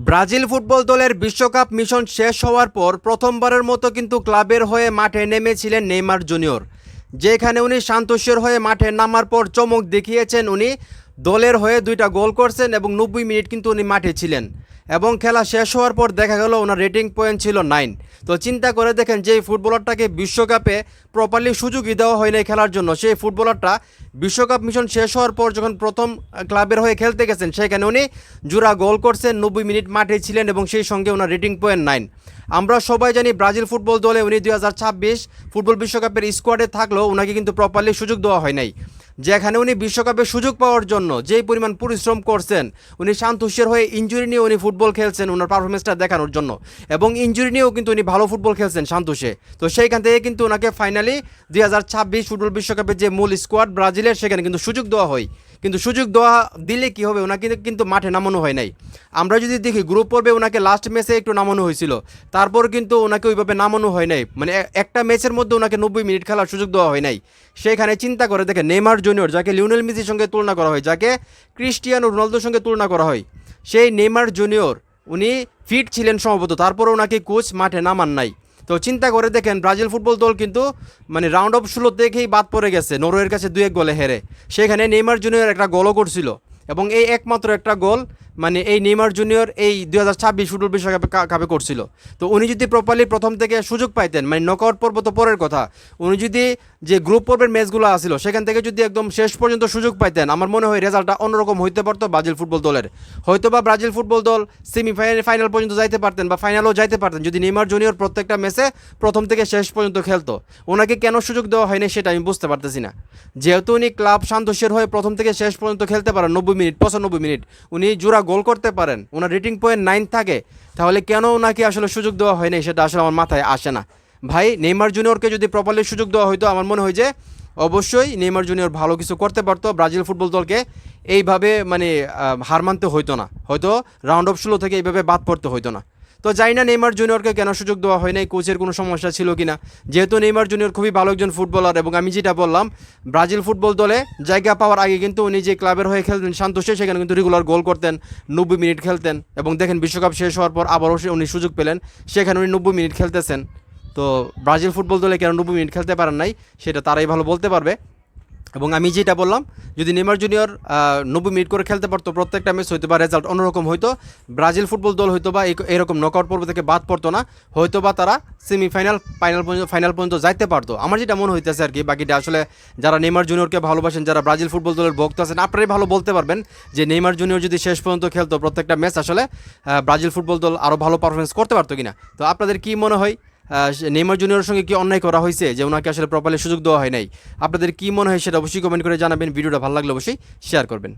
Brazil football দলের বিশ্বকাপ mission শেষ হওয়ার পর প্রথমবারের মতো কিন্তু ক্লাবের হয়ে মাঠে নেমেছিলেন নেইমার জুনিয়র, যেখানে উনি সন্তোষের হয়ে মাঠে নামার পর চমক দেখিয়েছেন। উনি দলের হয়ে 2টা গোল করছেন এবং 90 মিনিট কিন্তু উনি মাঠে ছিলেন এবং খেলা শেষ হওয়ার পর দেখা গেল ওনার রেটিং পয়েন্ট ছিল 9। তো চিন্তা করে দেখেন, যে ফুটবলারটাকে বিশ্বকাপে প্রপারলি সুযোগই দেওয়া হয় নাই খেলার জন্য, সেই ফুটবলারটা বিশ্বকাপ মিশন শেষ হওয়ার পর যখন প্রথম ক্লাবের হয়ে খেলতে গেছেন, সেখানে উনি জোড়া গোল করছেন, 90 মিনিট মাঠে ছিলেন এবং সেই সঙ্গে ওনার রেটিং পয়েন্ট 9। আমরা সবাই জানি ব্রাজিল ফুটবল দলে উনি 2026 ফুটবল বিশ্বকাপের স্কোয়াডে থাকলেও ওনাকে কিন্তু প্রপারলি সুযোগ দেওয়া হয় নাই। যেখানে উনি বিশ্বকাপে সুযোগ পাওয়ার জন্য যেই পরিমাণ পরিশ্রম করছেন, উনি সান্তোসের হয়ে ইনজুরি নিয়ে উনি ফুটবল খেলছেন ওনার পারফরমেন্সটা দেখানোর জন্য, এবং ইনজুরি নিয়েও কিন্তু উনি ভালো ফুটবল খেলছেন সান্তোসে। তো সেইখান থেকে কিন্তু ওনাকে ফাইনালি 2026 ফুটবল বিশ্বকাপের যে মূল স্কোয়াড ব্রাজিলের, সেখানে কিন্তু সুযোগ দেওয়া হয়। কিন্তু সুযোগ দেওয়া দিলে কি হবে, ওনাকে কিন্তু মাঠে নামানো হয় নাই। আমরা যদি দেখি গ্রুপ পর্বে ওনাকে লাস্ট ম্যাচে একটু নামানো হয়েছিল, তারপর কিন্তু ওনাকে ওইভাবে নামানো হয় নাই, মানে একটা ম্যাচের মধ্যে ওনাকে 90 মিনিট খেলার সুযোগ দেওয়া হয় নাই। সেখানে চিন্তা করে দেখে নেইমার জুনিয়র, যাকে লিওনেল মেসির সঙ্গে তুলনা করা হয়, যাকে ক্রিস্টিয়ানো রোনালদোর সঙ্গে তুলনা করা হয়, সেই নেইমার জুনিয়র উনি ফিট ছিলেন সম্ভবত, তারপরে ওনাকে কোচ মাঠে নামান নাই। তো চিন্তা করে দেখেন, ব্রাজিল ফুটবল দল কিন্তু মানে রাউন্ড অফ 16 দেখেই বাদ পড়ে গেছে নরওয়ের কাছে 2-1 গোলে হেরে। সেখানে নেইমার জুনিয়র একটা গোলও করছিল এবং এই একমাত্র একটা গোল মানে এই নেইমার জুনিয়র এই 2026 ফুটবল বিশ্বকাপে করছিল। তো উনি যদি প্রপারলি প্রথম থেকে সুযোগ পাইতেন, মানে নকআউট পর্ব তো পরের কথা, উনি যদি যে গ্রুপ পর্বের ম্যাচগুলো আসছিল সেখান থেকে যদি একদম শেষ পর্যন্ত সুযোগ পাইতেন, আমার মনে হয় রেজাল্টটা অন্যরকম হইতে পারতো ব্রাজিল ফুটবল দলের। হয়তোবা ব্রাজিল ফুটবল দল ফাইনাল পর্যন্ত যাইতে পারতেন বা ফাইনালও যাইতে পারতেন যদি নেইমার জুনিয়র প্রত্যেকটা ম্যাচে প্রথম থেকে শেষ পর্যন্ত খেলতো। ওনাকে কেন সুযোগ দেওয়া হয়নি সেটা আমি বুঝতে পারতেছি না। যেহেতু উনি ক্লাব সান্তোসের হয়ে প্রথম থেকে শেষ পর্যন্ত খেলতে পারেন 90 মিনিট 95 মিনিট, উনি জোড়া গোল করতে পারেন, ওনার রেটিং পয়েন্ট 9 থাকে, তাহলে কেন ওনাকে আসলে সুযোগ দেওয়া হয়নি সেটা আসলে আমার মাথায় আসে না। ভাই, নেইমার জুনিয়রকে যদি প্রপারলি সুযোগ দেওয়া হতো, আমার মনে হয় যে অবশ্যই নেইমার জুনিয়র ভালো কিছু করতে পারতো, ব্রাজিল ফুটবল দলকে এইভাবে মানে হার মানতে হইতো না, হয়তো রাউন্ড অফ 16 থেকে এইভাবে বাদ পড়তে হইতো না। তো জানি না নেইমার জুনিয়রকে কেন সুযোগ দেওয়া হয় নাই, কোচের কোনো সমস্যা ছিল কিনা। যেহেতু নেইমার জুনিয়র খুবই ভালো একজন ফুটবলার এবং আমি যেটা বললাম, ব্রাজিল ফুটবল দলে জায়গা পাওয়ার আগে কিন্তু উনি যে ক্লাবের হয়ে খেলতেন সান্তোসে, সেখানে কিন্তু রেগুলার গোল করতেন, 90 মিনিট খেলতেন এবং দেখেন বিশ্বকাপ শেষ হওয়ার পর আবারও উনি সুযোগ পেলেন, সেখানে উনি 90 মিনিট খেলতেছেন। তো ব্রাজিল ফুটবল দলে কেন 90 মিনিট খেলতে পারেন নাই সেটা তারাই ভালো বলতে পারবে। এবং আমি যেটা বললাম, যদি নেইমার জুনিয়র 90 মিনিট করে খেলতে পারতো প্রত্যেকটা ম্যাচ, হয়তো বা রেজাল্ট অন্যরকম হইতো, ব্রাজিল ফুটবল দল হয়তো বা এরকম নকআউট পর্ব থেকে বাদ পড়তো না, হয়তো বা তারা সেমিফাইনাল ফাইনাল পর্যন্ত যাইতে পারতো। আমার যেটা মনে হইতেছে আর কি। বাকিটা আসলে যারা নেইমার জুনিয়রকে ভালোবাসেন, যারা ব্রাজিল ফুটবল দলের ভক্ত আছেন, আপনারাই ভালো বলতে পারবেন যে নেইমার জুনিয়র যদি শেষ পর্যন্ত খেলতো প্রত্যেকটা ম্যাচ, আসলে ব্রাজিল ফুটবল দল আরও ভালো পারফরমেন্স করতে পারতো কিনা। তো আপনাদের কি মনে হয়, নেইমার জুনিয়রের সঙ্গে কি অন্যায় করা হয়েছে যে ওনাকে আসলে প্রপারলি সুযোগ দেওয়া হয় নাই? আপনাদের কি মনে হয় সেটা অবশ্যই কমেন্ট করে জানাবেন। ভিডিওটা ভালো লাগলে অবশ্যই শেয়ার করবেন।